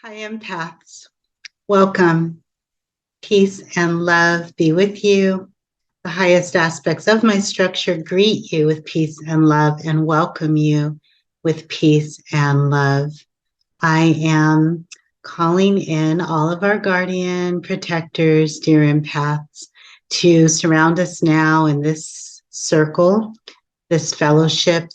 Hi, Empaths. Welcome. Peace and love be with you. The highest aspects of my structure greet you with peace and love and welcome you with peace and love. I am calling in all of our guardian protectors, dear empaths, to surround us now in this circle, this fellowship,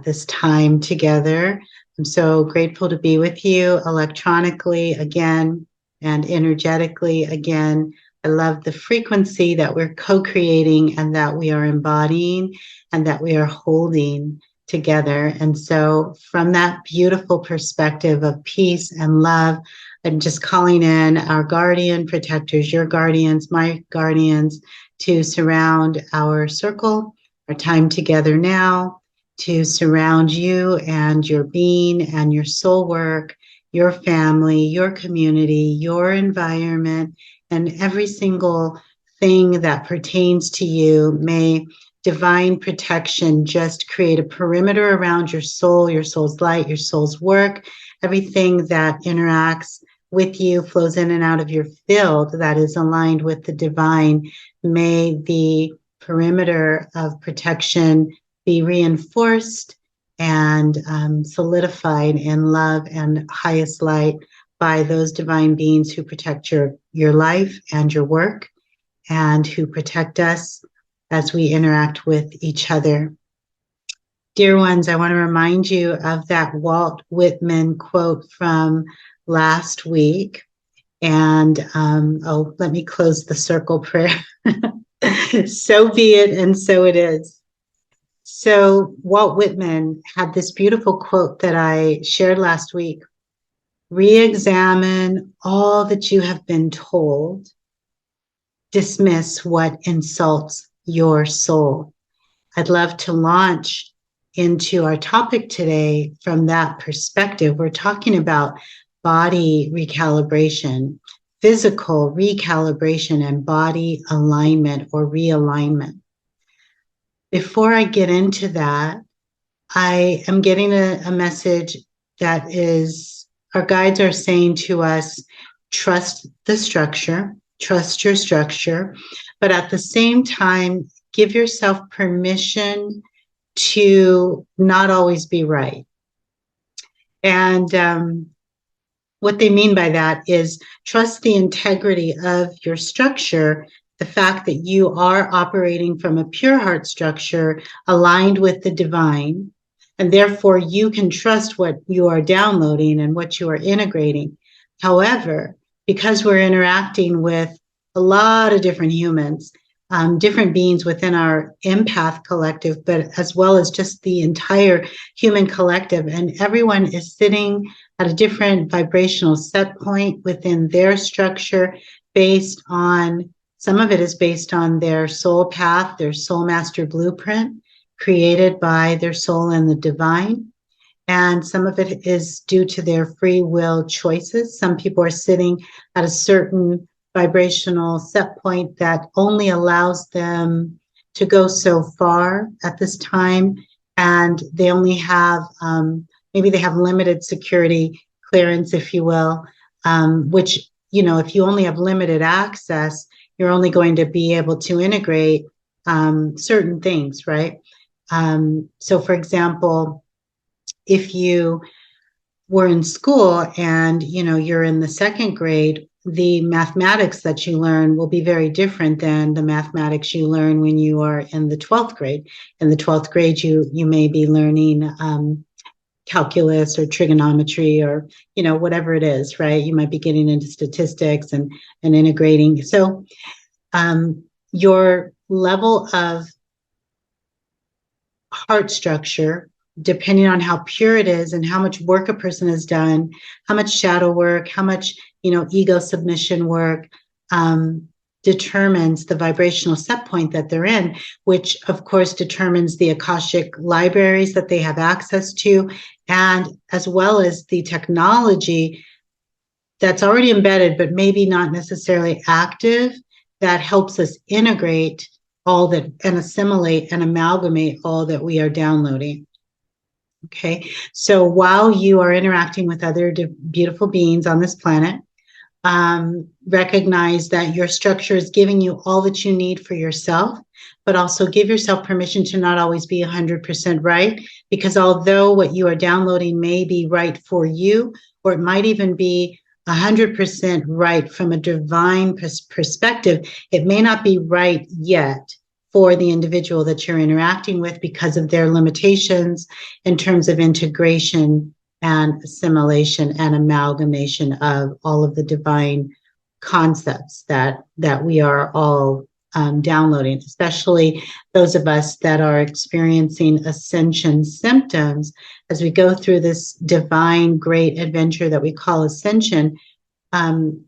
this time together. I'm so grateful to be with you electronically again and energetically again. I love the frequency that we're co-creating and that we are embodying and that we are holding together. And so from that beautiful perspective of peace and love, I'm just calling in our guardian protectors, your guardians, my guardians, to surround our circle, our time together now, to surround you and your being and your soul work, your family, your community, your environment, and every single thing that pertains to you. May divine protection just create a perimeter around your soul's light, your soul's work, everything that interacts with you, flows in and out of your field that is aligned with the divine. May the perimeter of protection be reinforced and solidified in love and highest light by those divine beings who protect your life and your work and who protect us as we interact with each other. Dear ones, I want to remind you of that Walt Whitman quote from last week. And let me close the circle prayer. So be it, and so it is. So Walt Whitman had this beautiful quote that I shared last week. Re-examine all that you have been told. Dismiss what insults your soul. I'd love to launch into our topic today from that perspective. We're talking about body recalibration, physical recalibration, and body alignment or realignment. Before I get into that, I am getting a message that is, our guides are saying to us, trust the structure, trust your structure, but at the same time, give yourself permission to not always be right. And what they mean by that is trust the integrity of your structure, the fact that you are operating from a pure heart structure aligned with the divine, and therefore you can trust what you are downloading and what you are integrating. However, because we're interacting with a lot of different humans, different beings within our empath collective, but as well as just the entire human collective, and everyone is sitting at a different vibrational set point within their structure based on, some of it is based on their soul path, their soul master blueprint created by their soul and the divine. And some of it is due to their free will choices. Some people are sitting at a certain vibrational set point that only allows them to go so far at this time. And they only have, maybe they have limited security clearance, if you will, which, you know, if you only have limited access, you're only going to be able to integrate certain things, right? So for example, if you were in school and, you know, you're in the second grade, the mathematics that you learn will be very different than the mathematics you learn when you are in the 12th grade. In the 12th grade, you may be learning calculus or trigonometry or, you know, whatever it is, right? You might be getting into statistics and integrating. So your level of heart structure, depending on how pure it is and how much work a person has done, how much shadow work, how much, you know, ego submission work, determines the vibrational set point that they're in, which of course determines the Akashic libraries that they have access to, and as well as the technology that's already embedded, but maybe not necessarily active, that helps us integrate all that and assimilate and amalgamate all that we are downloading. Okay. So while you are interacting with other beautiful beings on this planet, recognize that your structure is giving you all that you need for yourself, but also give yourself permission to not always be 100% right. Because although what you are downloading may be right for you, or it might even be 100% right from a divine perspective, it may not be right yet for the individual that you're interacting with because of their limitations in terms of integration and assimilation and amalgamation of all of the divine concepts that we are all downloading, especially those of us that are experiencing ascension symptoms as we go through this divine great adventure that we call ascension.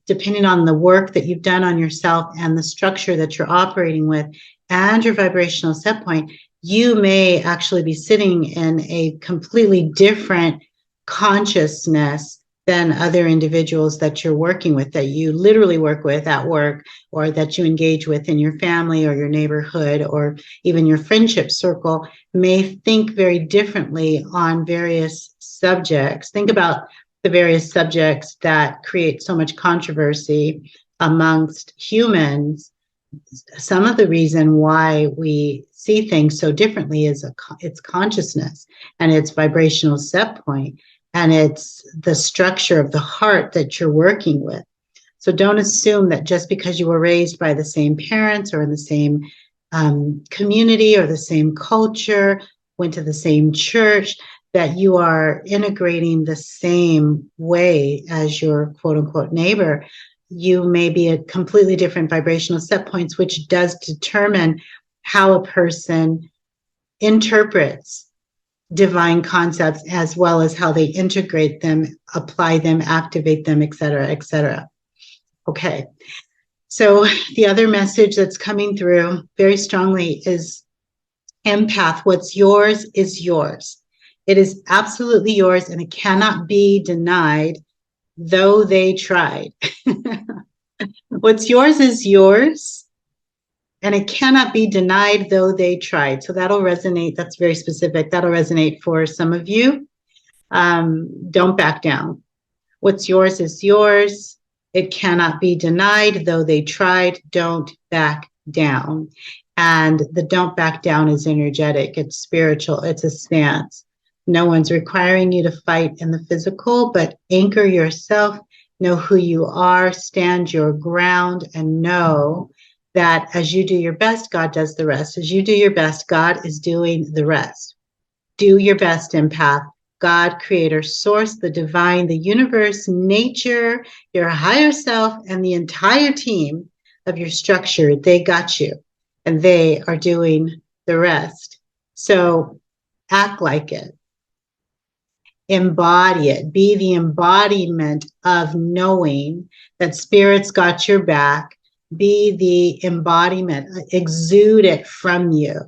Depending on the work that you've done on yourself and the structure that you're operating with and your vibrational set point, you may actually be sitting in a completely different consciousness than other individuals that you're working with, that you literally work with at work, or that you engage with in your family or your neighborhood, or even your friendship circle, may think very differently on various subjects. Think about the various subjects that create so much controversy amongst humans. Some of the reason why we see things so differently is its consciousness and its vibrational set point, and it's the structure of the heart that you're working with. So don't assume that just because you were raised by the same parents or in the same community or the same culture, went to the same church, that you are integrating the same way as your quote unquote neighbor. You may be at completely different vibrational set points, which does determine how a person interprets divine concepts, as well as how they integrate them, apply them, activate them, et cetera, et cetera. Okay. So the other message that's coming through very strongly is empath. What's yours is yours. It is absolutely yours, and it cannot be denied, though they tried. What's yours is yours, and it cannot be denied, though they tried. So that'll resonate. That's very specific. That'll resonate for some of you. Don't back down. What's yours is yours. It cannot be denied, though they tried. Don't back down. And the don't back down is energetic. It's spiritual. It's a stance. No one's requiring you to fight in the physical, but anchor yourself, know who you are, stand your ground, and know that as you do your best, God does the rest. As you do your best, God is doing the rest. Do your best, empath. God, creator, source, the divine, the universe, nature, your higher self, and the entire team of your structure, they got you, and they are doing the rest. So act like it. Embody it. Be the embodiment of knowing that spirit's got your back. Be the embodiment. Exude it from you.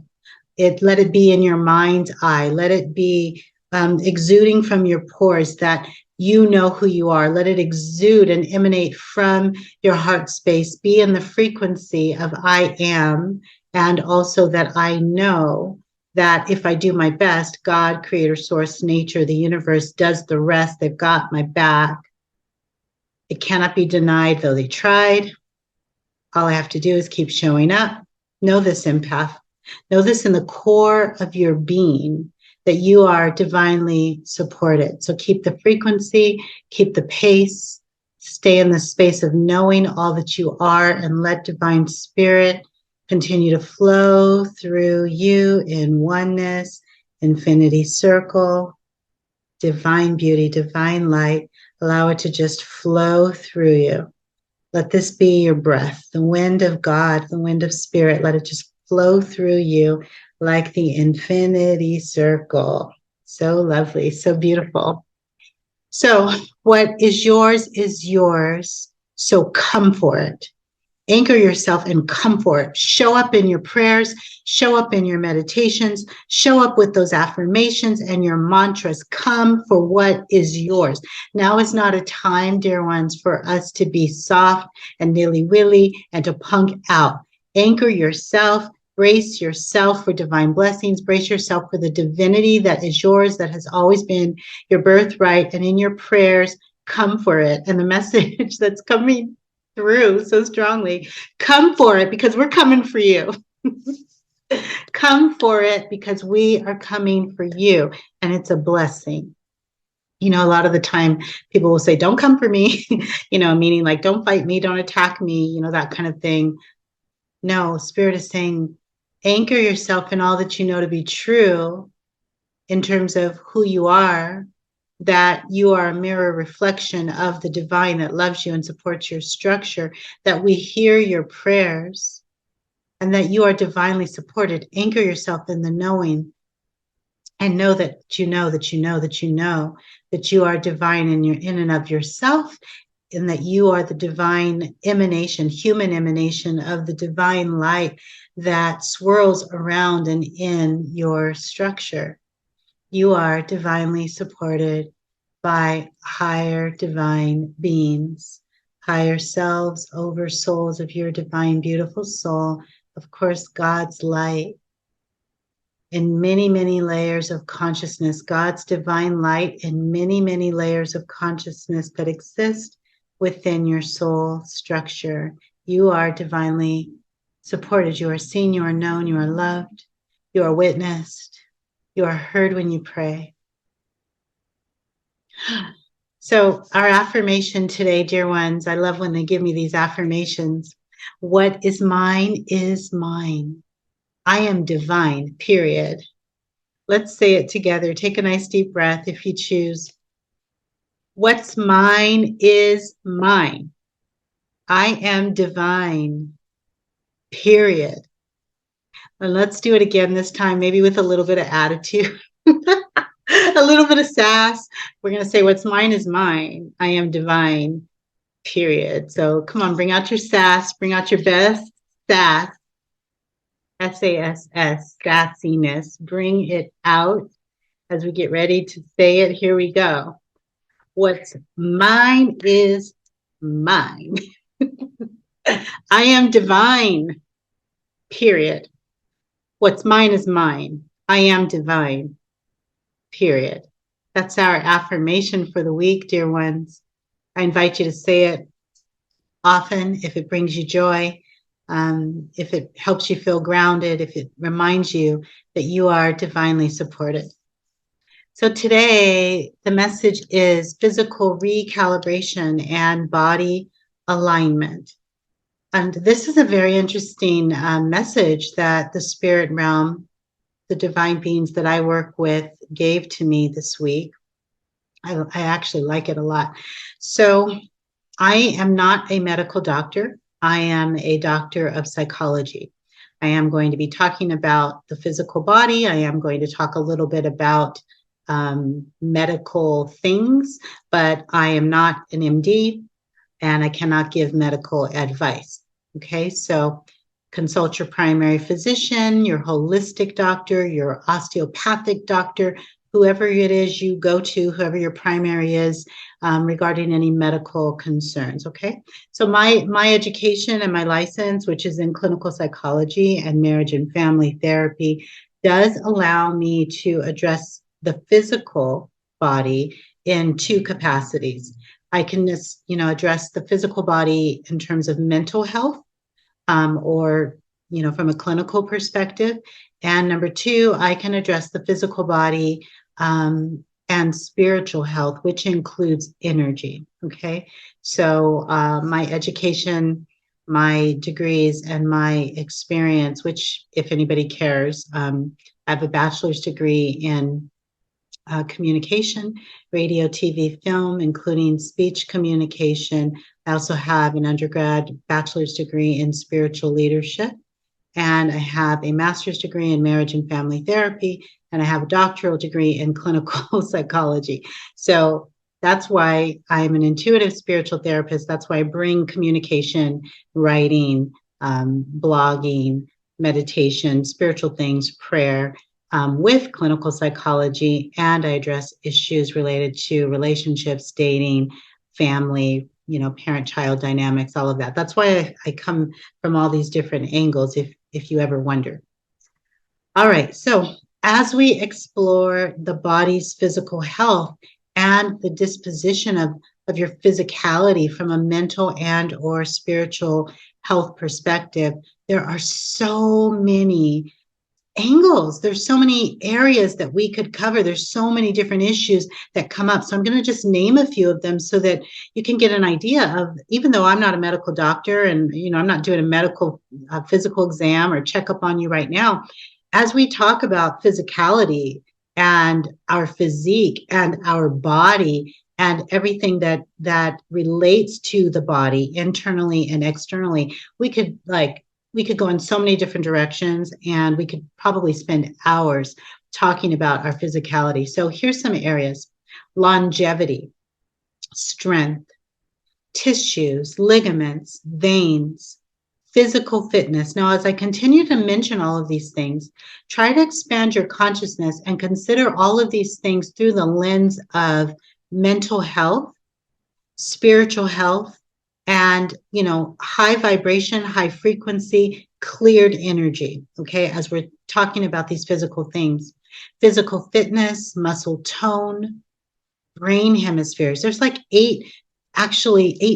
Let it be in your mind's eye. Let it be exuding from your pores, that you know who you are. Let it exude and emanate from your heart space. Be in the frequency of I am, and also that I know that if I do my best, God, creator, source, nature, the universe does the rest. They've got my back. It cannot be denied, though they tried. All I have to do is keep showing up. Know this, empath. Know this in the core of your being, that you are divinely supported. So keep the frequency, keep the pace, stay in the space of knowing all that you are, and let divine spirit continue to flow through you in oneness, infinity circle, divine beauty, divine light. Allow it to just flow through you. Let this be your breath, the wind of God, the wind of spirit. Let it just flow through you like the infinity circle. So lovely, so beautiful. So what is yours is yours. So come for it. Anchor yourself and come for it. Show up in your prayers, show up in your meditations, show up with those affirmations and your mantras. Come for what is yours. Now is not a time, dear ones, for us to be soft and nilly-willy and to punk out. Anchor yourself, Brace yourself for divine blessings. Brace yourself for the divinity that is yours, that has always been your birthright. And in your prayers, come for it. And the message that's coming through so strongly, come for it, because we're coming for you. Come for it, because we are coming for you. And it's a blessing. You know, a lot of the time people will say, don't come for me, you know, meaning like, don't fight me, don't attack me, you know, that kind of thing. No, Spirit is saying, anchor yourself in all that you know to be true in terms of who you are, that you are a mirror reflection of the divine that loves you and supports your structure, that we hear your prayers, and that you are divinely supported. Anchor yourself in the knowing, and know that you know that you know that you know that you are divine in and of yourself, and that you are the divine emanation, human emanation of the divine light that swirls around and in your structure. You are divinely supported by higher divine beings, higher selves, over souls of your divine, beautiful soul, of course, God's light, in many, many layers of consciousness, God's divine light in many, many layers of consciousness that exist within your soul structure. You are divinely supported. You are seen, you are known, you are loved, you are witnessed, you are heard when you pray. So our affirmation today, dear ones, I love when they give me these affirmations. What is mine is mine. I am divine, period. Let's say it together. Take a nice deep breath if you choose. What's mine is mine. I am divine, period. And let's do it again this time, maybe with a little bit of attitude, a little bit of sass. We're going to say, what's mine is mine. I am divine, period. So come on, bring out your sass, bring out your best sass, S-A-S-S, sassiness. Bring it out as we get ready to say it. Here we go. What's mine is mine. I am divine, period. What's mine is mine. I am divine, period. That's our affirmation for the week, dear ones. I invite you to say it often if it brings you joy, if it helps you feel grounded, if it reminds you that you are divinely supported. So today, the message is physical recalibration and body alignment. And this is a very interesting message that the spirit realm, the divine beings that I work with, gave to me this week. I actually like it a lot. So I am not a medical doctor. I am a doctor of psychology. I am going to be talking about the physical body. I am going to talk a little bit about medical things, but I am not an MD and I cannot give medical advice. Okay, so consult your primary physician, your holistic doctor, your osteopathic doctor, whoever it is you go to, whoever your primary is, regarding any medical concerns. Okay, so my education and my license, which is in clinical psychology and marriage and family therapy, does allow me to address the physical body in two capacities. I can just, address the physical body in terms of mental health, or, from a clinical perspective. And number two, I can address the physical body and spiritual health, which includes energy. Okay. So my education, my degrees, and my experience, which if anybody cares, I have a bachelor's degree in communication, radio, TV, film, including speech communication. I also have an undergrad bachelor's degree in spiritual leadership, and I have a master's degree in marriage and family therapy, and I have a doctoral degree in clinical psychology. So that's why I'm an intuitive spiritual therapist. That's why I bring communication, writing, blogging, meditation, spiritual things, prayer, with clinical psychology, and I address issues related to relationships, dating, family, parent-child dynamics, all of that. That's why I come from all these different angles. if you ever wonder. All right, so as we explore the body's physical health and the disposition of your physicality from a mental and or spiritual health perspective, there are so many angles. There's so many areas that we could cover. There's so many different issues that come up. So I'm going to just name a few of them so that you can get an idea of, even though I'm not a medical doctor and, I'm not doing a medical physical exam or checkup on you right now, as we talk about physicality and our physique and our body and everything that relates to the body internally and externally, we could go in so many different directions, and we could probably spend hours talking about our physicality. So here's some areas: longevity, strength, tissues, ligaments, veins, physical fitness. Now, as I continue to mention all of these things, try to expand your consciousness and consider all of these things through the lens of mental health, spiritual health, and high vibration, high frequency, cleared energy. Okay, as we're talking about these physical things: physical fitness, muscle tone, brain hemispheres. There's like eight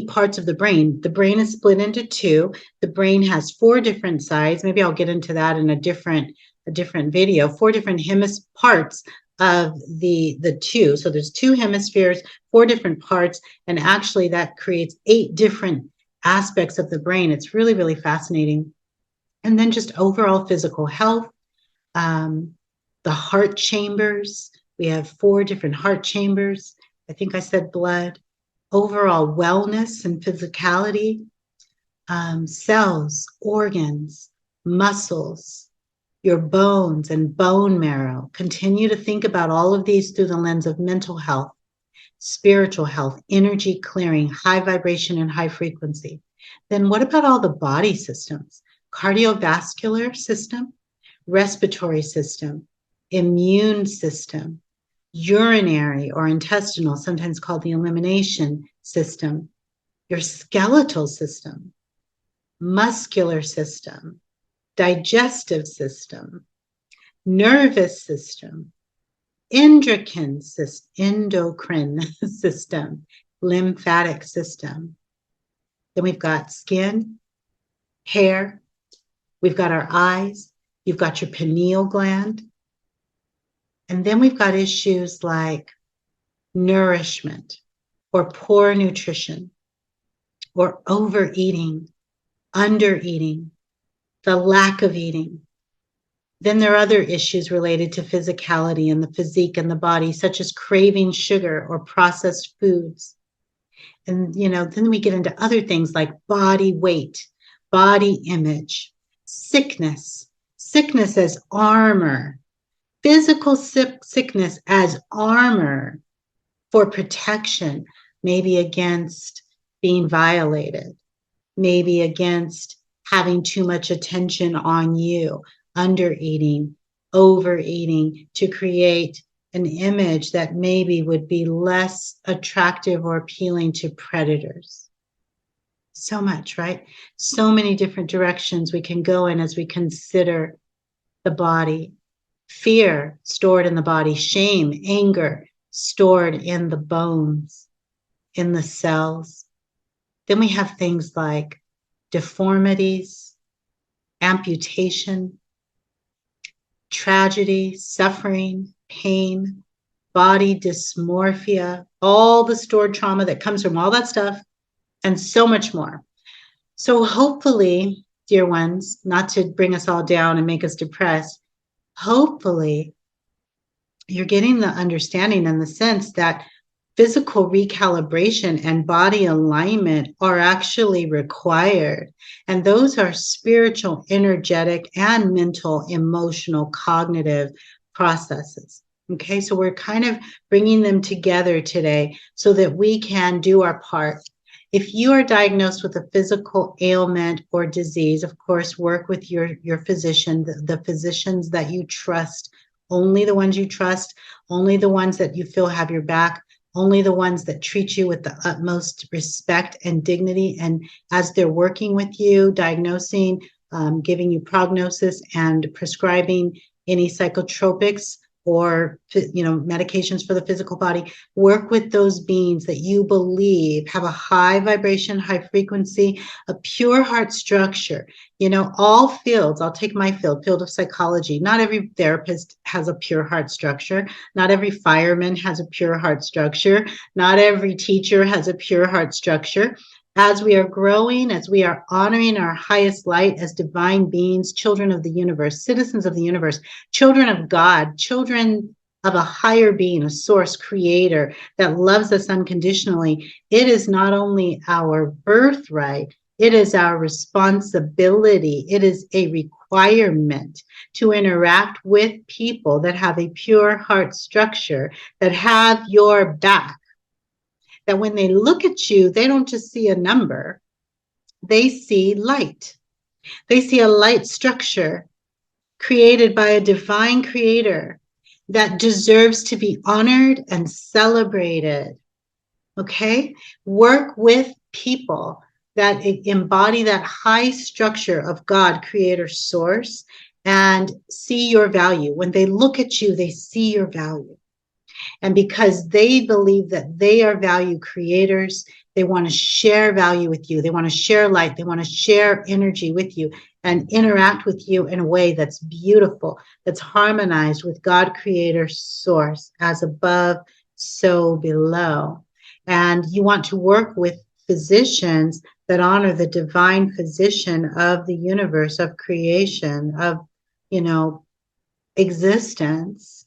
parts of the brain. The brain is split into two. The brain has four different sides. Maybe I'll get into that in a different video. Four different parts of the two. So there's two hemispheres, four different parts, and actually that creates 8 different aspects of the brain. It's really, really fascinating. And then just overall physical health, the heart chambers. We have 4 different heart chambers. I think I said blood. Overall wellness and physicality, cells, organs, muscles, your bones and bone marrow. Continue to think about all of these through the lens of mental health, spiritual health, energy clearing, high vibration and high frequency. Then what about all the body systems? Cardiovascular system, respiratory system, immune system, urinary or intestinal, sometimes called the elimination system, your skeletal system, muscular system, digestive system, nervous system, endocrine system, lymphatic system. Then we've got skin, hair, we've got our eyes, you've got your pineal gland. And then we've got issues like nourishment or poor nutrition or overeating, undereating, the lack of eating. Then there are other issues related to physicality and the physique and the body, such as craving sugar or processed foods. And, then we get into other things like body weight, body image, sickness as armor, physical sickness as armor for protection, maybe against being violated, maybe against having too much attention on you, undereating, overeating, to create an image that maybe would be less attractive or appealing to predators. So much, right? So many different directions we can go in as we consider the body. Fear stored in the body, shame, anger stored in the bones, in the cells. Then we have things like deformities, amputation, tragedy, suffering, pain, body dysmorphia, all the stored trauma that comes from all that stuff, and so much more. So hopefully, dear ones, not to bring us all down and make us depressed, hopefully you're getting the understanding and the sense that physical recalibration and body alignment are actually required. And those are spiritual, energetic, and mental, emotional, cognitive processes. Okay, so we're kind of bringing them together today so that we can do our part. If you are diagnosed with a physical ailment or disease, of course, work with your physician, the physicians that you trust, only the ones you trust, only the ones that you feel have your back, only the ones that treat you with the utmost respect and dignity. And as they're working with you, diagnosing, giving you prognosis and prescribing any psychotropics or medications for the physical body. Work with those beings that you believe have a high vibration, high frequency, a pure heart structure. All fields, I'll take my field of psychology. Not every therapist has a pure heart structure. Not every fireman has a pure heart structure. Not every teacher has a pure heart structure. As we are growing, as we are honoring our highest light as divine beings, children of the universe, citizens of the universe, children of God, children of a higher being, a source creator that loves us unconditionally, it is not only our birthright, it is our responsibility. It is a requirement to interact with people that have a pure heart structure, that have your back. That when they look at you, they don't just see a number, they see light. They see a light structure created by a divine creator that deserves to be honored and celebrated. Okay? Work with people that embody that high structure of God, creator, source, and see your value. When they look at you, they see your value. And because they believe that they are value creators, they want to share value with you. They want to share light. They want to share energy with you and interact with you in a way that's beautiful, that's harmonized with God, creator, source, as above, so below. And you want to work with physicians that honor the divine physician of the universe, of creation, of, existence,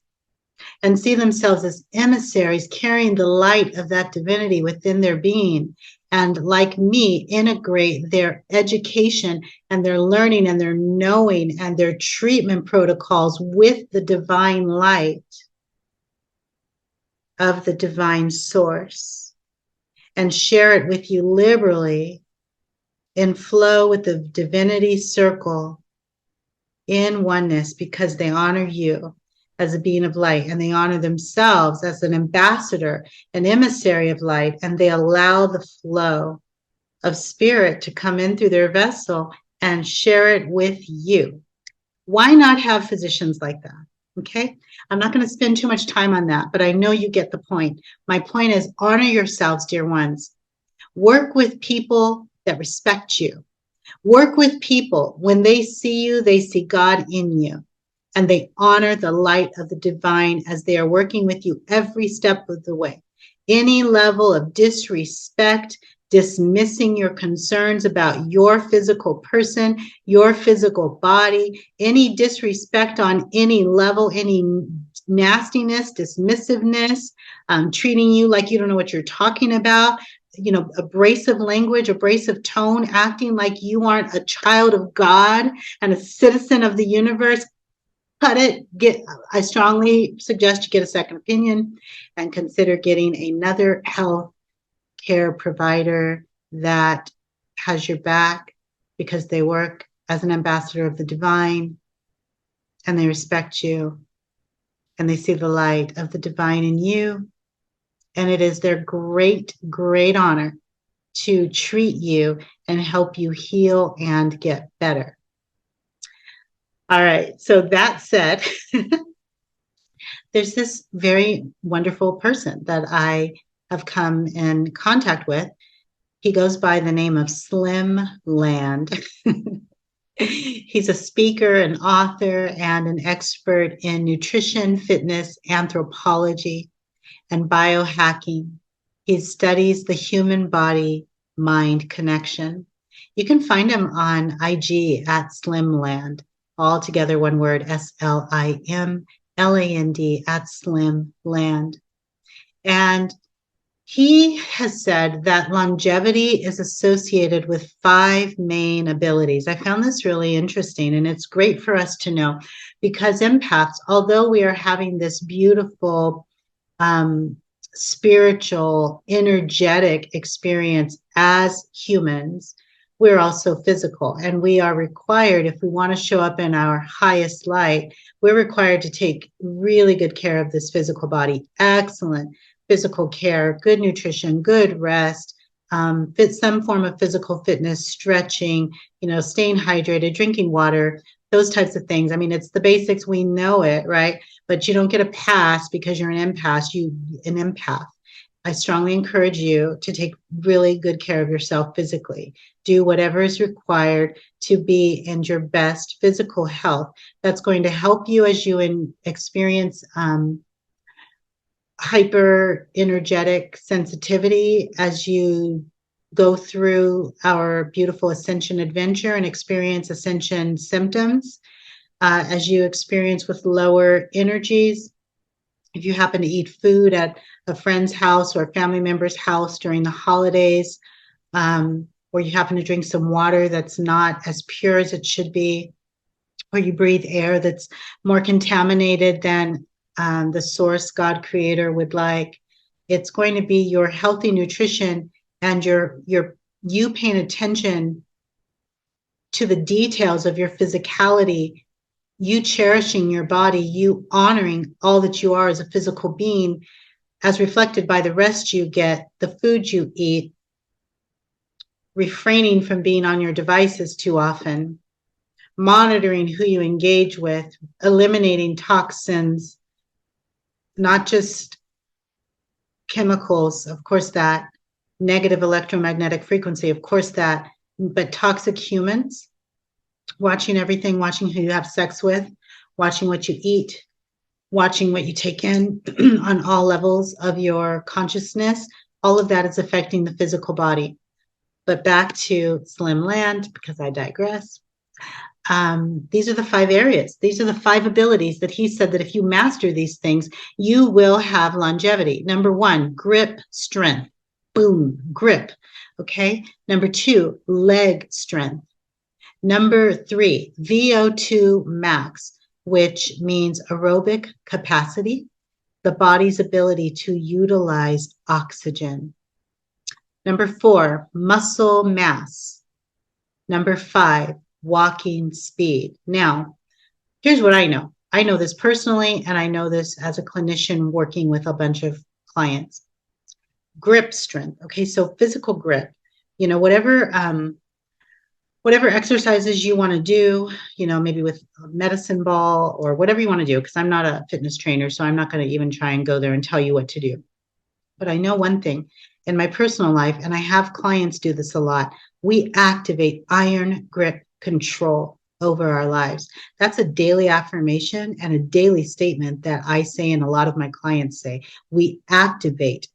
and see themselves as emissaries carrying the light of that divinity within their being. And like me, integrate their education and their learning and their knowing and their treatment protocols with the divine light of the divine source, and share it with you liberally in flow with the divinity circle in oneness, because they honor you as a being of light, and they honor themselves as an ambassador, an emissary of light, and they allow the flow of spirit to come in through their vessel and share it with you. Why not have physicians like that? Okay, I'm not going to spend too much time on that, but I know you get the point. My point is, honor yourselves, dear ones. Work with people that respect you. Work with people, when they see you, they see God in you. And they honor the light of the divine as they are working with you every step of the way. Any level of disrespect, dismissing your concerns about your physical person, your physical body, any disrespect on any level, any nastiness, dismissiveness, treating you like you don't know what you're talking about, abrasive language, abrasive tone, acting like you aren't a child of God and a citizen of the universe. Cut it. I strongly suggest you get a second opinion and consider getting another health care provider that has your back, because they work as an ambassador of the divine and they respect you and they see the light of the divine in you. And it is their great, great honor to treat you and help you heal and get better. All right. So that said, there's this very wonderful person that I have come in contact with. He goes by the name of Slim Land. He's a speaker, an author, and an expert in nutrition, fitness, anthropology, and biohacking. He studies the human body mind connection. You can find him on IG at Slimland. All together, one word, SLIMLAND, at Slimland. And he has said that longevity is associated with 5 main abilities. I found this really interesting, and it's great for us to know, because empaths, although we are having this beautiful spiritual, energetic experience as humans, we're also physical, and we are required, if we want to show up in our highest light, we're required to take really good care of this physical body. Excellent physical care, good nutrition, good rest, fit some form of physical fitness, stretching, staying hydrated, drinking water, those types of things. I mean, it's the basics. We know it, right? But you don't get a pass because you're an empath. I strongly encourage you to take really good care of yourself physically. Do whatever is required to be in your best physical health. That's going to help you as you experience hyper energetic sensitivity as you go through our beautiful ascension adventure and experience ascension symptoms, as you experience with lower energies. If you happen to eat food at a friend's house or a family member's house during the holidays, or you happen to drink some water that's not as pure as it should be, or you breathe air that's more contaminated than the source God creator would like, it's going to be your healthy nutrition and you paying attention to the details of your physicality, you cherishing your body, you honoring all that you are as a physical being, as reflected by the rest you get, the food you eat, refraining from being on your devices too often, monitoring who you engage with, eliminating toxins, not just chemicals, of course, that negative electromagnetic frequency, of course, that, but toxic humans, watching everything, watching who you have sex with, watching what you eat, watching what you take in on all levels of your consciousness, all of that is affecting the physical body. But back to Slim Land, because I digress. These are the 5 areas. These are the 5 abilities that he said that if you master these things, you will have longevity. Number 1, grip strength. Boom, grip. Okay. Number 2, leg strength. Number 3, VO2 max, which means aerobic capacity, the body's ability to utilize oxygen. Number 4, muscle mass. Number 5, walking speed. Now, here's what I know. I know this personally, and I know this as a clinician working with a bunch of clients. Grip strength. Okay, so physical grip. Whatever exercises you want to do, maybe with a medicine ball or whatever you want to do, because I'm not a fitness trainer, so I'm not going to even try and go there and tell you what to do. But I know one thing in my personal life, and I have clients do this a lot, we activate iron grip control over our lives. That's a daily affirmation and a daily statement that I say and a lot of my clients say. We activate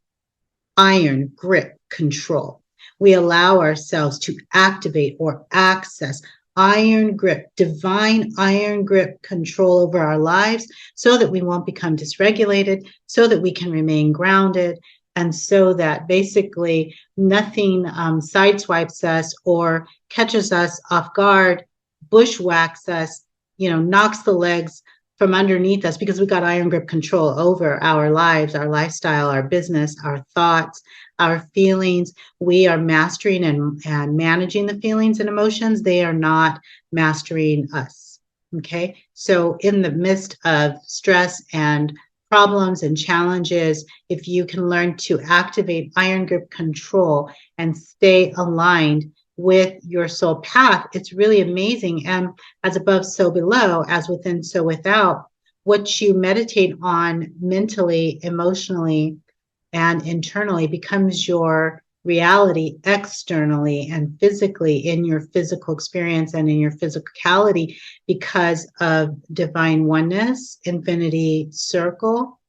iron grip control. We allow ourselves to activate or access iron grip, divine iron grip control over our lives so that we won't become dysregulated, so that we can remain grounded, and so that basically nothing sideswipes us or catches us off guard, bushwhacks us, knocks the legs from underneath us, because we've got iron grip control over our lives, our lifestyle, our business, our thoughts, our feelings. We are mastering and managing the feelings and emotions. They are not mastering us. Okay. So in the midst of stress and problems and challenges, if you can learn to activate iron grip control and stay aligned with your soul path, it's really amazing. And as above, so below, as within, so without, what you meditate on mentally, emotionally, and internally becomes your reality externally and physically in your physical experience and in your physicality, because of divine oneness, infinity circle,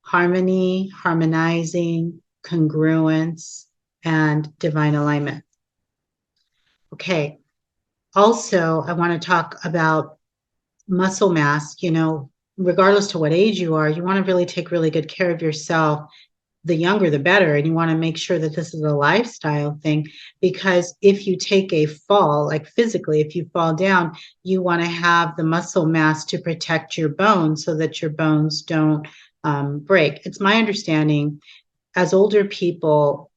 harmony, harmonizing, congruence, and divine alignment. Okay. Also, I want to talk about muscle mass. Regardless to what age you are, you want to really take really good care of yourself. The younger, the better. And you want to make sure that this is a lifestyle thing, because if you take a fall, like physically, if you fall down, you want to have the muscle mass to protect your bones so that your bones don't break. It's my understanding, as older people,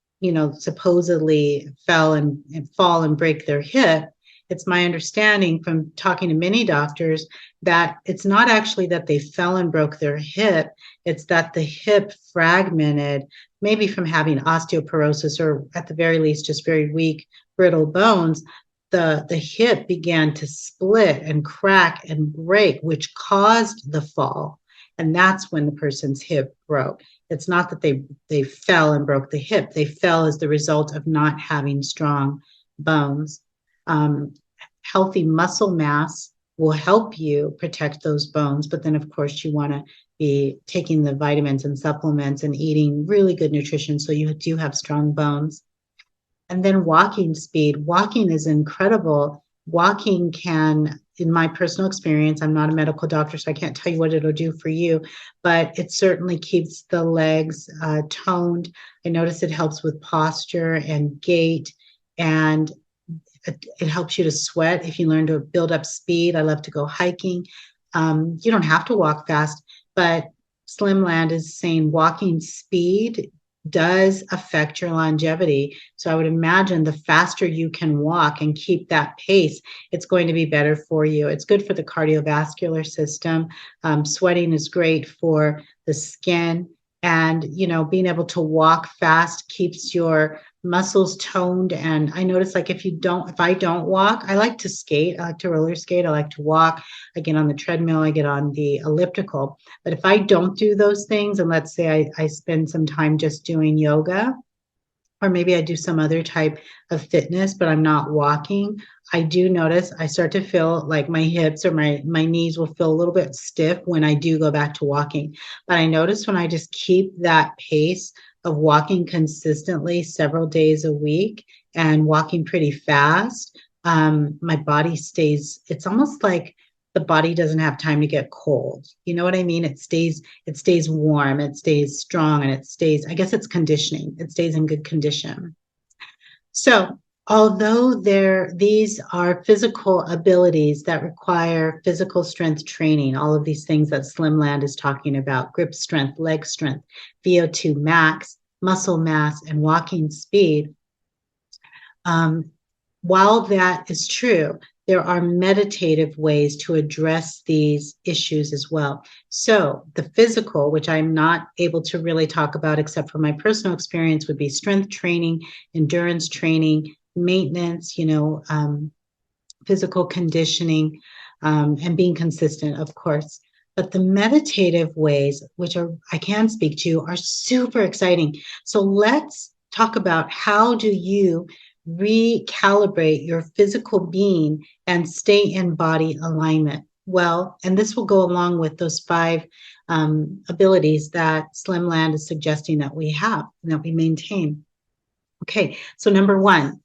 supposedly fall and break their hip, it's my understanding from talking to many doctors that it's not actually that they fell and broke their hip, it's that the hip fragmented, maybe from having osteoporosis or at the very least just very weak, brittle bones, the hip began to split and crack and break, which caused the fall. And that's when the person's hip broke. It's not that they fell and broke the hip. They fell as the result of not having strong bones. Healthy muscle mass will help you protect those bones. But then, of course, you want to be taking the vitamins and supplements and eating really good nutrition so you do have strong bones. And then walking speed. Walking is incredible. Walking can, in my personal experience, I'm not a medical doctor, so I can't tell you what it'll do for you, but it certainly keeps the legs toned. I notice it helps with posture and gait, and it helps you to sweat if you learn to build up speed. I love to go hiking. You don't have to walk fast, but Slimland is saying walking speed does affect your longevity. So I would imagine the faster you can walk and keep that pace, it's going to be better for you. It's good for the cardiovascular system. Sweating is great for the skin. And, being able to walk fast keeps your muscles toned. And I notice, like, if I don't walk, I like to skate. I like to roller skate. I like to walk. I get on the treadmill. I get on the elliptical. But if I don't do those things, and let's say I spend some time just doing yoga, or maybe I do some other type of fitness, but I'm not walking, I do notice I start to feel like my hips or my knees will feel a little bit stiff when I do go back to walking. But I notice when I just keep that pace of walking consistently several days a week and walking pretty fast, my body stays, it's almost like the body doesn't have time to get cold. You know what I mean? It stays warm, it stays strong, and it stays, I guess it's conditioning. It stays in good condition. So although these are physical abilities that require physical strength training, all of these things that Slimland is talking about, grip strength, leg strength, VO2 max, muscle mass, and walking speed, while that is true, there are meditative ways to address these issues as well. So the physical, which I'm not able to really talk about except for my personal experience, would be strength training, endurance training, maintenance, physical conditioning, and being consistent, of course. But the meditative ways, which I can speak to, are super exciting. So let's talk about how do you recalibrate your physical being and stay in body alignment. Well, and this will go along with those 5 abilities that Slimland is suggesting that we have and that we maintain. Okay, so number 1,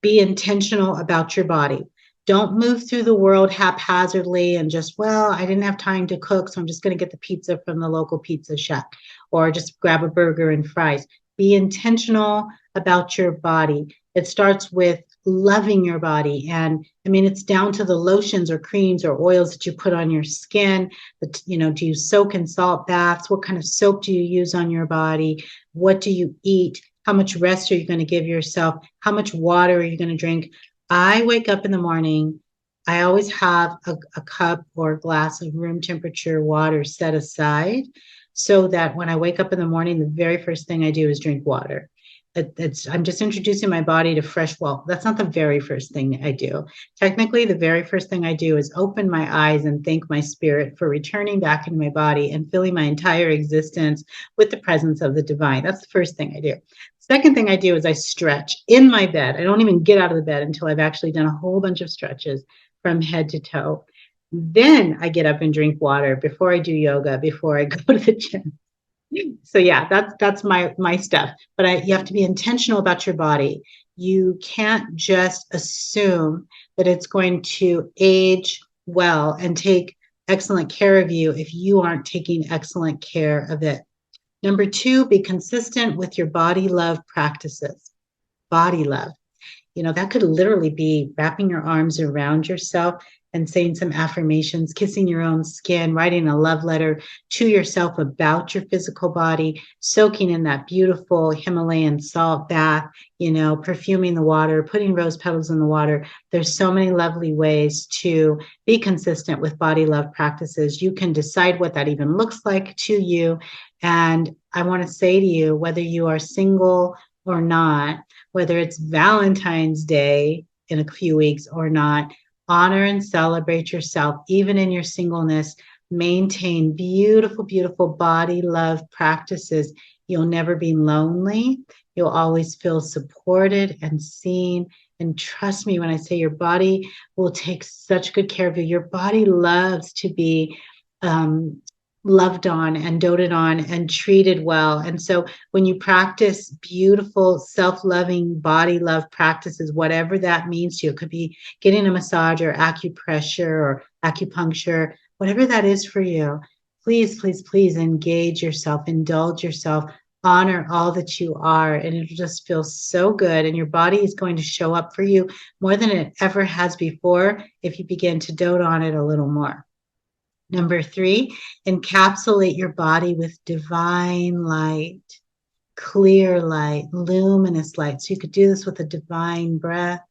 be intentional about your body. Don't move through the world haphazardly and just, well, I didn't have time to cook, so I'm just going to get the pizza from the local pizza shack, or just grab a burger and fries. Be intentional about your body. It starts with loving your body. And I mean, it's down to the lotions or creams or oils that you put on your skin. Do you soak in salt baths? What kind of soap do you use on your body? What do you eat? How much rest are you going to give yourself? How much water are you going to drink? I wake up in the morning. I always have a cup or a glass of room temperature water set aside so that when I wake up in the morning, the very first thing I do is drink water. I'm just introducing my body to fresh. Well, that's not the very first thing I do. Technically, the very first thing I do is open my eyes and thank my spirit for returning back into my body and filling my entire existence with the presence of the divine. That's the first thing I do. Second thing I do is I stretch in my bed. I don't even get out of the bed until I've actually done a whole bunch of stretches from head to toe. Then I get up and drink water before I do yoga, before I go to the gym. So yeah, that's my stuff. But you have to be intentional about your body. You can't just assume that it's going to age well and take excellent care of you if you aren't taking excellent care of it. Number 2, be consistent with your body love practices. Body love. That could literally be wrapping your arms around yourself and saying some affirmations, kissing your own skin, writing a love letter to yourself about your physical body, soaking in that beautiful Himalayan salt bath, perfuming the water, putting rose petals in the water. There's so many lovely ways to be consistent with body love practices. You can decide what that even looks like to you. And I want to say to you, whether you are single or not, whether it's Valentine's Day in a few weeks or not, honor and celebrate yourself, even in your singleness. Maintain beautiful, beautiful body love practices. You'll never be lonely. You'll always feel supported and seen. And trust me when I say your body will take such good care of you. Your body loves to be um, loved on and doted on and treated well. And so when you practice beautiful self-loving body love practices, whatever that means to you, it could be getting a massage or acupressure or acupuncture, whatever that is for you, please, please, please engage yourself, indulge yourself, honor all that you are, and it'll just feel so good. And your body is going to show up for you more than it ever has before if you begin to dote on it a little more. Number 3, encapsulate your body with divine light, clear light, luminous light. So you could do this with a divine breath,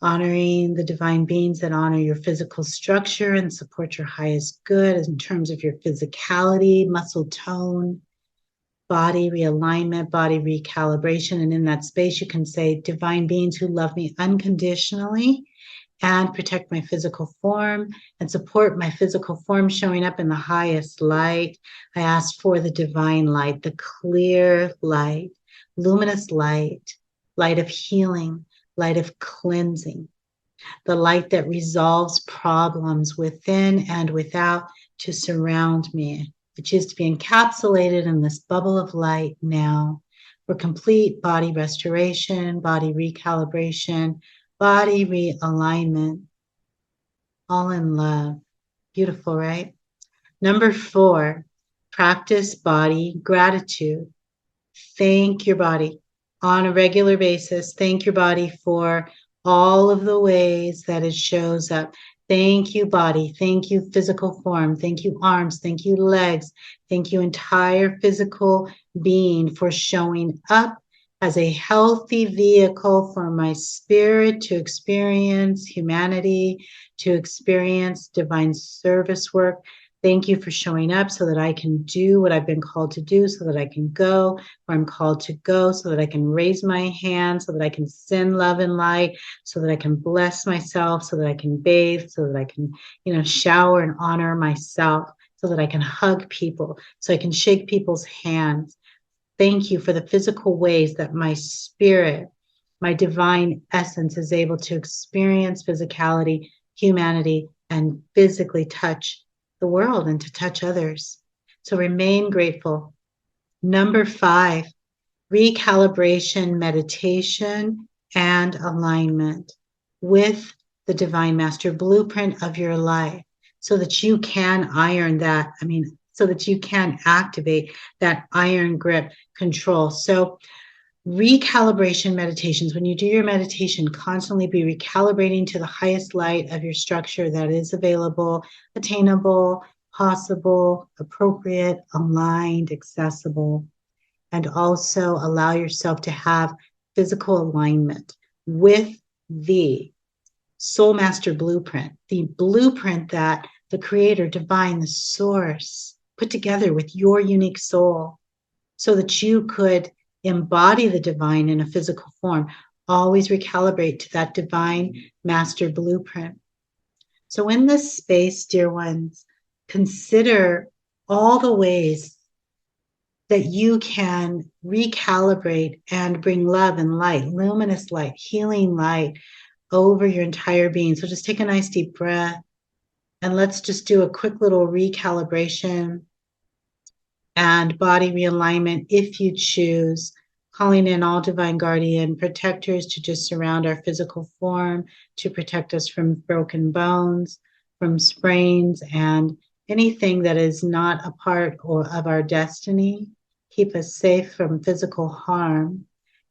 honoring the divine beings that honor your physical structure and support your highest good in terms of your physicality, muscle tone, body realignment, body recalibration. And in that space, you can say, divine beings who love me unconditionally and protect my physical form and support my physical form showing up in the highest light. I ask for the divine light, the clear light, luminous light, light of healing, light of cleansing, the light that resolves problems within and without to surround me. I choose to be encapsulated in this bubble of light now for complete body restoration, body recalibration, body realignment, all in love. Beautiful, right? Number 4, practice body gratitude. Thank your body on a regular basis. Thank your body for all of the ways that it shows up. Thank you, body. Thank you, physical form. Thank you, arms. Thank you, legs. Thank you, entire physical being, for showing up as a healthy vehicle for my spirit to experience humanity, to experience divine service work. Thank you for showing up so that I can do what I've been called to do, so that I can go where I'm called to go, so that I can raise my hand, so that I can send love and light, so that I can bless myself, so that I can bathe, so that I can, shower and honor myself, so that I can hug people, so I can shake people's hands. Thank you for the physical ways that my spirit, my divine essence is able to experience physicality, humanity, and physically touch the world and to touch others. So remain grateful. Number 5, recalibration, meditation, and alignment with the divine master blueprint of your life so that you can so that you can activate that iron grip control. So recalibration meditations, when you do your meditation, constantly be recalibrating to the highest light of your structure that is available, attainable, possible, appropriate, aligned, accessible, and also allow yourself to have physical alignment with the soul master blueprint, the blueprint that the creator, divine, the source put together with your unique soul so that you could embody the divine in a physical form. Always recalibrate to that divine master blueprint. So in this space, dear ones, consider all the ways that you can recalibrate and bring love and light, luminous light, healing light over your entire being. So just take a nice deep breath and let's just do a quick little recalibration and body realignment if you choose, calling in all divine guardian protectors to just surround our physical form, to protect us from broken bones, from sprains, and anything that is not a part of our destiny. Keep us safe from physical harm.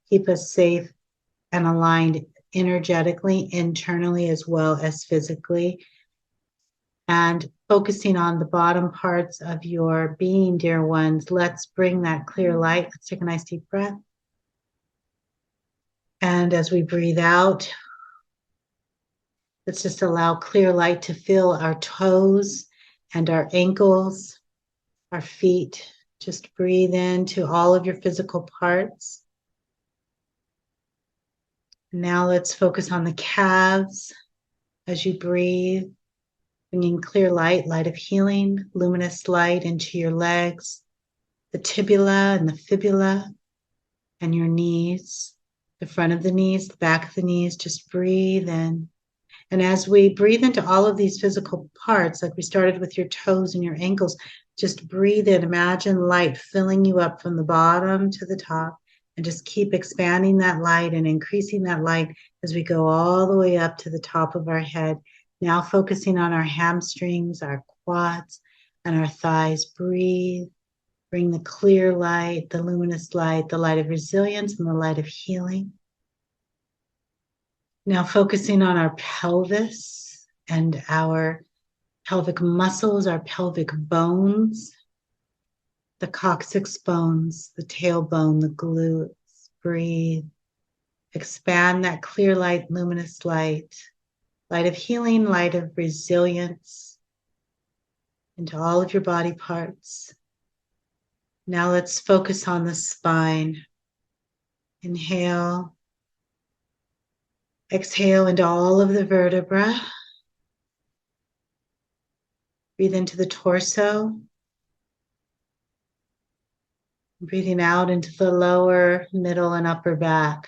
Keep us safe and aligned energetically, internally, as well as physically. And focusing on the bottom parts of your being, dear ones, let's bring that clear light. Let's take a nice deep breath. And as we breathe out, let's just allow clear light to fill our toes and our ankles, our feet. Just breathe into all of your physical parts. Now let's focus on the calves as you breathe, bringing clear light, light of healing, luminous light into your legs, the tibula and the fibula, and your knees, the front of the knees, the back of the knees. Just breathe in. And as we breathe into all of these physical parts, like we started with your toes and your ankles, just breathe in. Imagine light filling you up from the bottom to the top, and just keep expanding that light and increasing that light as we go all the way up to the top of our head. Now focusing on our hamstrings, our quads, and our thighs. Breathe. Bring the clear light, the luminous light, the light of resilience, and the light of healing. Now focusing on our pelvis and our pelvic muscles, our pelvic bones, the coccyx bones, the tailbone, the glutes. Breathe. Expand that clear light, luminous light, light of healing, light of resilience into all of your body parts. Now let's focus on the spine. Inhale. Exhale into all of the vertebra. Breathe into the torso. Breathing out into the lower, middle, and upper back.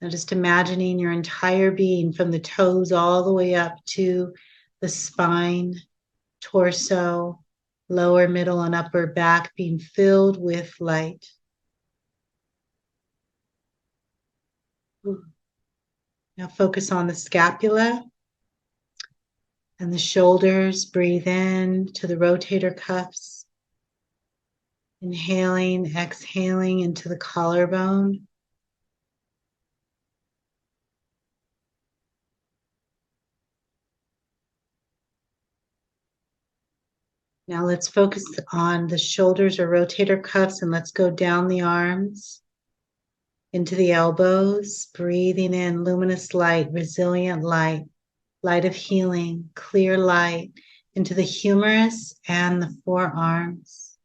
Now just imagining your entire being from the toes all the way up to the spine, torso, lower, middle, and upper back being filled with light. Now focus on the scapula and the shoulders. Breathe in to the rotator cuffs. Inhaling, exhaling into the collarbone. Now let's focus on the shoulders or rotator cuffs, and let's go down the arms into the elbows, breathing in luminous light, resilient light, light of healing, clear light into the humerus and the forearms,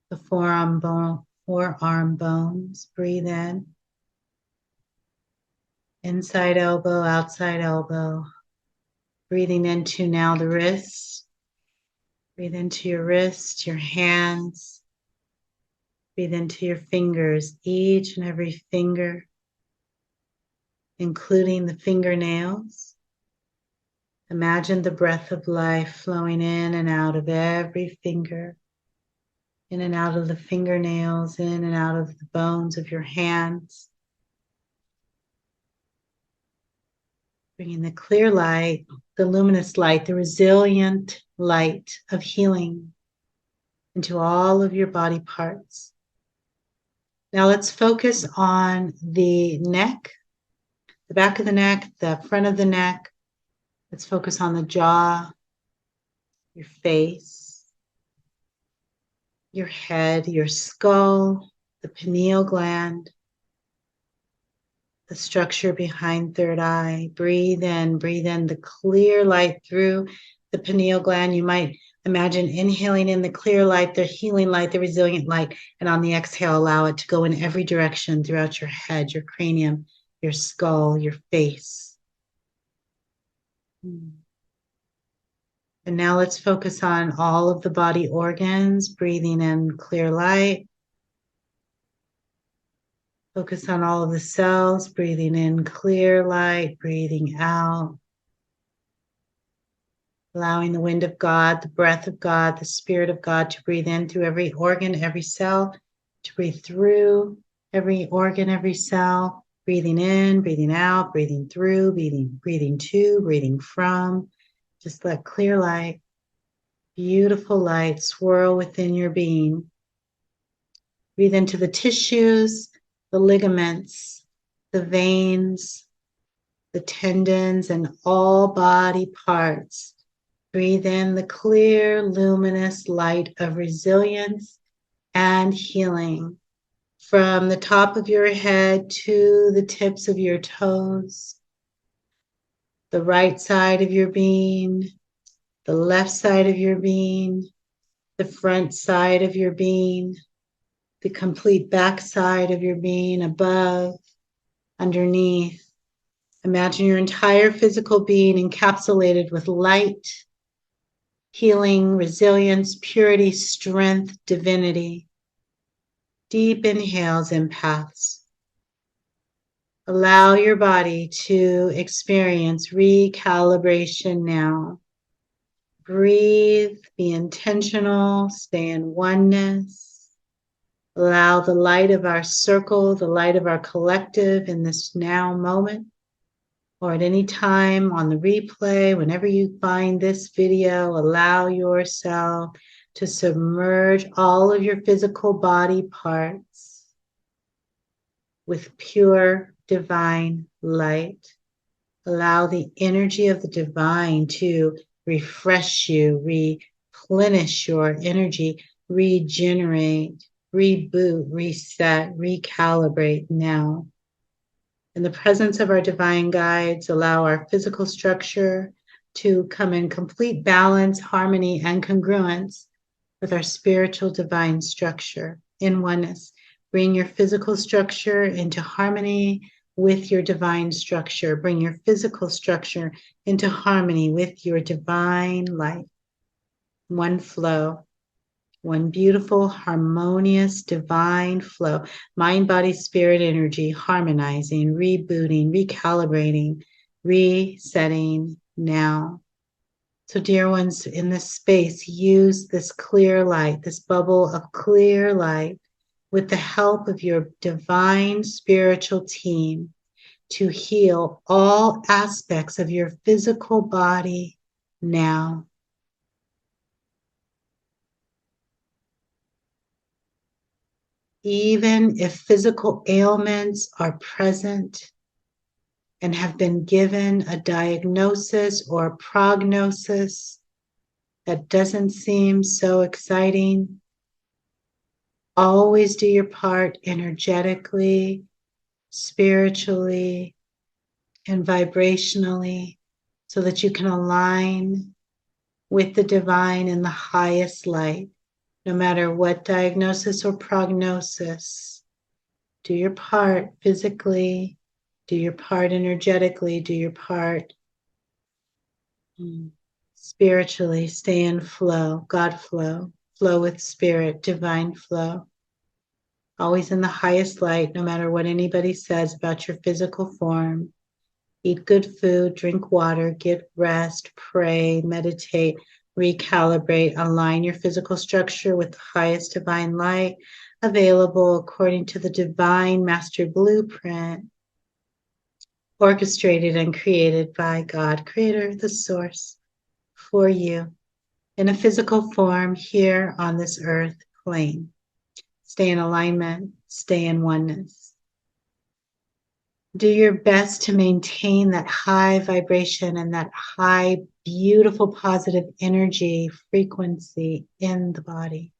the forearm bones. Breathe in. Inside elbow, outside elbow. Breathing into now the wrists. Breathe into your wrists, your hands. Breathe into your fingers, each and every finger, including the fingernails. Imagine the breath of life flowing in and out of every finger, in and out of the fingernails, in and out of the bones of your hands. Bringing the clear light, the luminous light, the resilient light of healing into all of your body parts. Now let's focus on the neck, the back of the neck, the front of the neck. Let's focus on the jaw, your face, your head, your skull, the pineal gland, the structure behind third eye. Breathe in the clear light through the pineal gland. You might imagine inhaling in the clear light, the healing light, the resilient light, and on the exhale, allow it to go in every direction throughout your head, your cranium, your skull, your face. And now let's focus on all of the body organs, breathing in clear light. Focus on all of the cells, breathing in clear light, breathing out. Allowing the wind of God, the breath of God, the spirit of God to breathe in through every organ, every cell, to breathe through every organ, every cell, breathing in, breathing out, breathing through, breathing to, breathing from. Just let clear light, beautiful light swirl within your being. Breathe into the tissues, the ligaments, the veins, the tendons, and all body parts. Breathe in the clear, luminous light of resilience and healing from the top of your head to the tips of your toes, the right side of your being, the left side of your being, the front side of your being, the complete back side of your being, above, underneath. Imagine your entire physical being encapsulated with light, healing, resilience, purity, strength, divinity. Deep inhales, empaths. Allow your body to experience recalibration now. Breathe, be intentional, stay in oneness. Allow the light of our circle, the light of our collective in this now moment, or at any time on the replay, whenever you find this video, allow yourself to submerge all of your physical body parts with pure divine light. Allow the energy of the divine to refresh you, replenish your energy, regenerate, reboot, reset, recalibrate now. In the presence of our divine guides, allow our physical structure to come in complete balance, harmony, and congruence with our spiritual divine structure in oneness. Bring your physical structure into harmony with your divine structure. Bring your physical structure into harmony with your divine light. One flow, one beautiful, harmonious, divine flow. Mind, body, spirit, energy, harmonizing, rebooting, recalibrating, resetting now. So, dear ones, in this space, use this clear light, this bubble of clear light, with the help of your divine spiritual team to heal all aspects of your physical body now. Even if physical ailments are present and have been given a diagnosis or a prognosis that doesn't seem so exciting, always do your part energetically, spiritually, and vibrationally so that you can align with the divine in the highest light. No matter what diagnosis or prognosis, do your part physically, do your part energetically, do your part spiritually. Stay in flow, God flow, flow with spirit, divine flow. Always in the highest light, no matter what anybody says about your physical form. Eat good food, drink water, get rest, pray, meditate, recalibrate, align your physical structure with the highest divine light available according to the divine master blueprint, orchestrated and created by God, Creator, the Source, for you in a physical form here on this earth plane. Stay in alignment, stay in oneness. Do your best to maintain that high vibration and that high, beautiful, positive energy frequency in the body.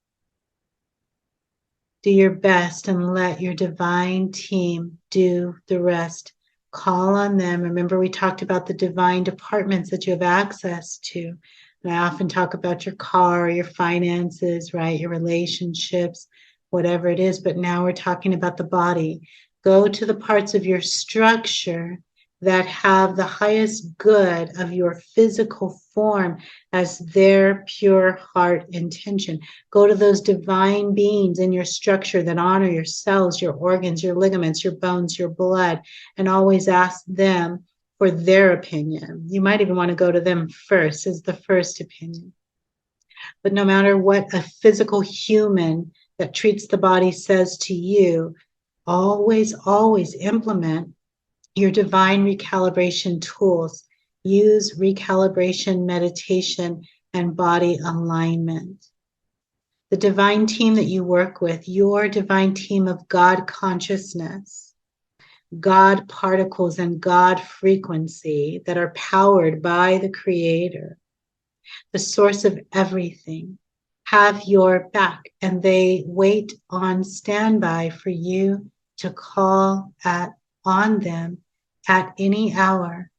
Do your best and let your divine team do the rest. Call on them. Remember, we talked about the divine departments that you have access to. And I often talk about your car, your finances, right? Your relationships, whatever it is. But now we're talking about the body. Go to the parts of your structure that have the highest good of your physical form as their pure heart intention. Go to those divine beings in your structure that honor your cells, your organs, your ligaments, your bones, your blood, and always ask them for their opinion. You might even want to go to them first as the first opinion. But no matter what a physical human that treats the body says to you, always, always implement your divine recalibration tools. Use recalibration, meditation, and body alignment. The divine team that you work with, your divine team of God consciousness, God particles, and God frequency that are powered by the Creator, the source of everything, have your back, and they wait on standby for you to call on them at any hour,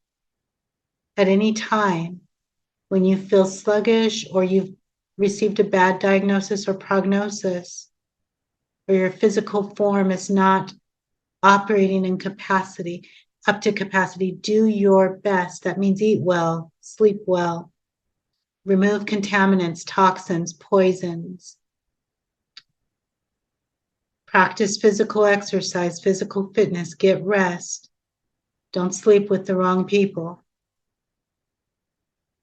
at any time when you feel sluggish or you've received a bad diagnosis or prognosis, or your physical form is not operating in capacity, up to capacity, do your best. That means eat well, sleep well, remove contaminants, toxins, poisons. Practice physical exercise, physical fitness, get rest. Don't sleep with the wrong people.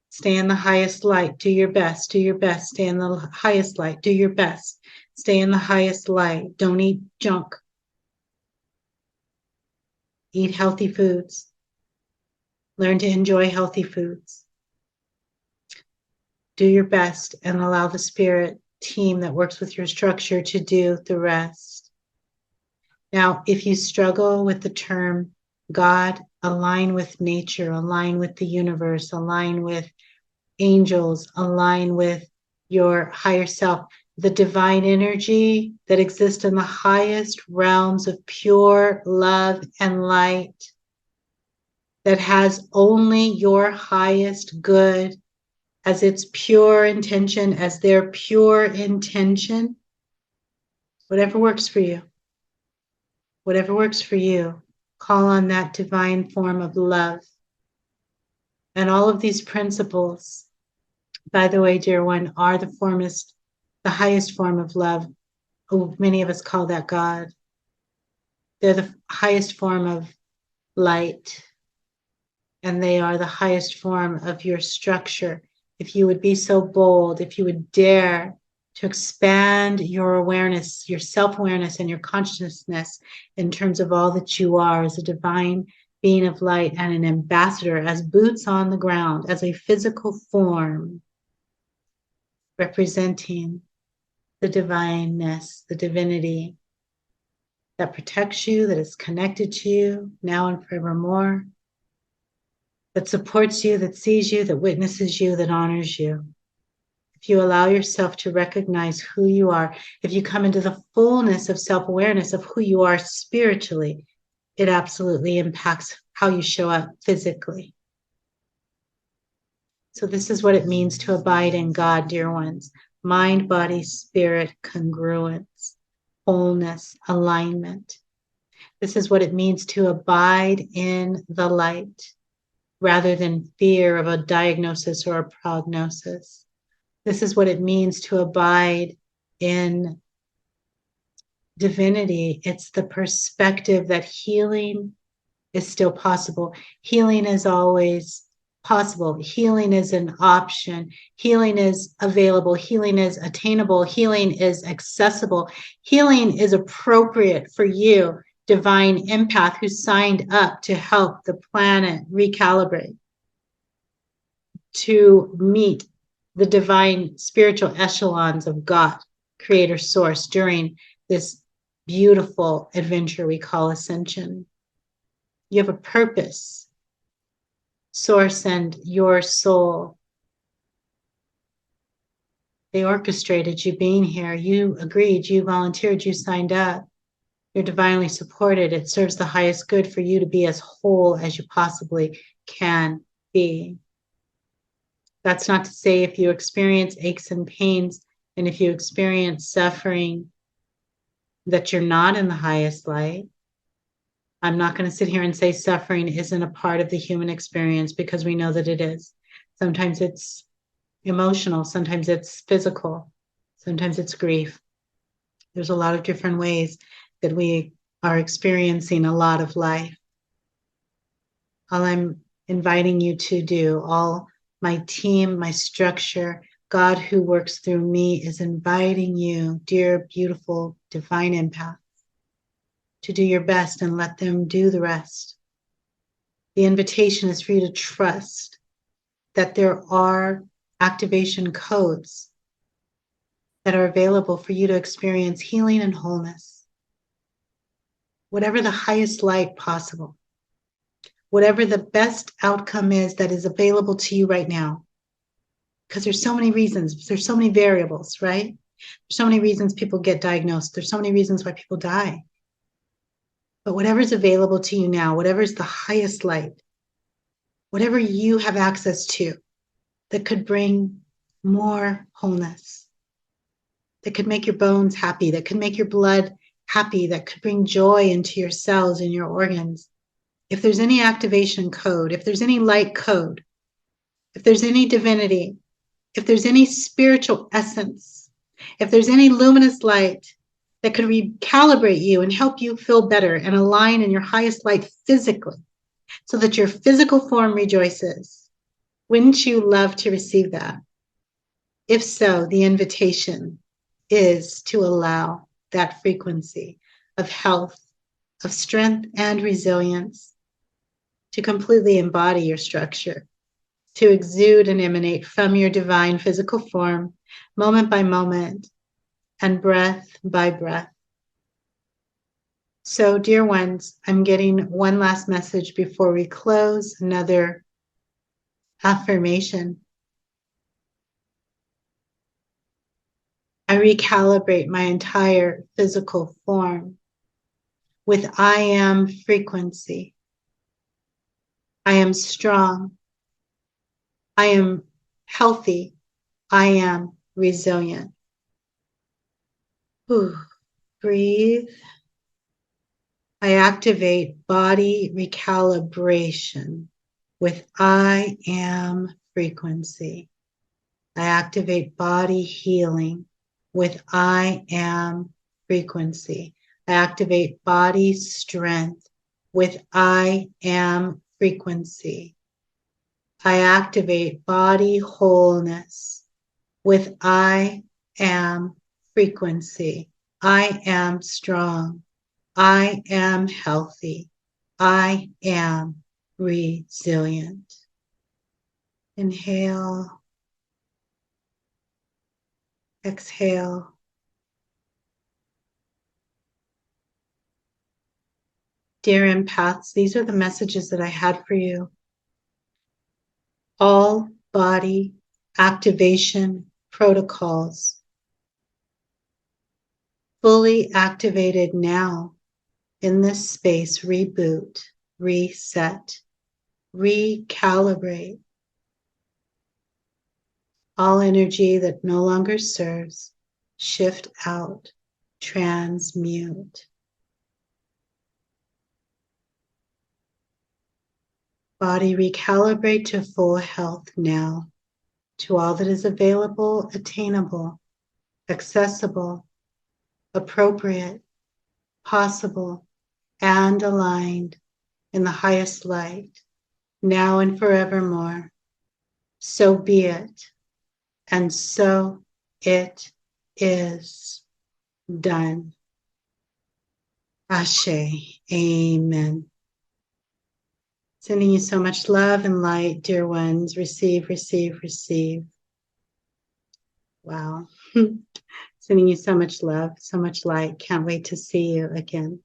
Stay in the highest light, do your best, do your best, stay in the highest light, do your best, stay in the highest light. Don't eat junk. Eat healthy foods. Learn to enjoy healthy foods. Do your best and allow the spirit team that works with your structure to do the rest. Now, if you struggle with the term God, align with nature, align with the universe, align with angels, align with your higher self, the divine energy that exists in the highest realms of pure love and light, that has only your highest good as its pure intention, as their pure intention. Whatever works for you, whatever works for you, call on that divine form of love. And all of these principles, by the way, dear one, are the highest form of love. Oh, many of us call that God. They're the highest form of light, and they are the highest form of your structure. If you would be so bold, if you would dare to expand your awareness, your self-awareness, and your consciousness in terms of all that you are as a divine being of light and an ambassador, as boots on the ground, as a physical form representing the divineness, the divinity that protects you, that is connected to you now and forevermore, that supports you, that sees you, that witnesses you, that honors you. If you allow yourself to recognize who you are, if you come into the fullness of self-awareness of who you are spiritually, it absolutely impacts how you show up physically. So this is what it means to abide in God, dear ones. Mind, body, spirit, congruence, wholeness, alignment. This is what it means to abide in the light rather than fear of a diagnosis or a prognosis. This is what it means to abide in divinity. It's the perspective that healing is still possible. Healing is always possible. Healing is an option. Healing is available. Healing is attainable. Healing is accessible. Healing is appropriate for you, divine empath who signed up to help the planet recalibrate, to meet the divine spiritual echelons of God, creator source, during this beautiful adventure we call ascension. You have a purpose. Source and your soul, they orchestrated you being here. You agreed, you volunteered, you signed up. You're divinely supported. It serves the highest good for you to be as whole as you possibly can be. That's not to say if you experience aches and pains and if you experience suffering that you're not in the highest light. I'm not going to sit here and say suffering isn't a part of the human experience, because we know that it is. Sometimes it's emotional, sometimes it's physical, sometimes it's grief. There's a lot of different ways that we are experiencing a lot of life. All I'm inviting you to do, all my team, my structure, God who works through me is inviting you, dear, beautiful, divine empath, to do your best and let them do the rest. The invitation is for you to trust that there are activation codes that are available for you to experience healing and wholeness. Whatever the highest light possible, whatever the best outcome is that is available to you right now. Because there's so many reasons, there's so many variables, right? There's so many reasons people get diagnosed. There's so many reasons why people die. But whatever's available to you now, whatever's the highest light, whatever you have access to that could bring more wholeness, that could make your bones happy, that could make your blood happy, that could bring joy into your cells and your organs. If there's any activation code, if there's any light code, if there's any divinity, if there's any spiritual essence, if there's any luminous light that could recalibrate you and help you feel better and align in your highest light physically so that your physical form rejoices, wouldn't you love to receive that? If so, the invitation is to allow that frequency of health, of strength and resilience to completely embody your structure, to exude and emanate from your divine physical form, moment by moment and breath by breath. So, dear ones, I'm getting one last message before we close, another affirmation. I recalibrate my entire physical form with I am frequency. I am strong. I am healthy. I am resilient. Whew. Breathe. I activate body recalibration with I am frequency. I activate body healing with I am frequency. I activate body strength with I am frequency. I activate body wholeness with I am frequency. I am strong. I am healthy. I am resilient. Inhale. Exhale. Dear empaths, these are the messages that I had for you. All body activation protocols fully activated now in this space. Reboot, reset, recalibrate. All energy that no longer serves, shift out, transmute. Body recalibrate to full health now, to all that is available, attainable, accessible, appropriate, possible, and aligned in the highest light, now and forevermore. So be it, and so it is done. Ashe, amen. Sending you so much love and light, dear ones. Receive, receive, receive. Wow. Sending you so much love, so much light. Can't wait to see you again.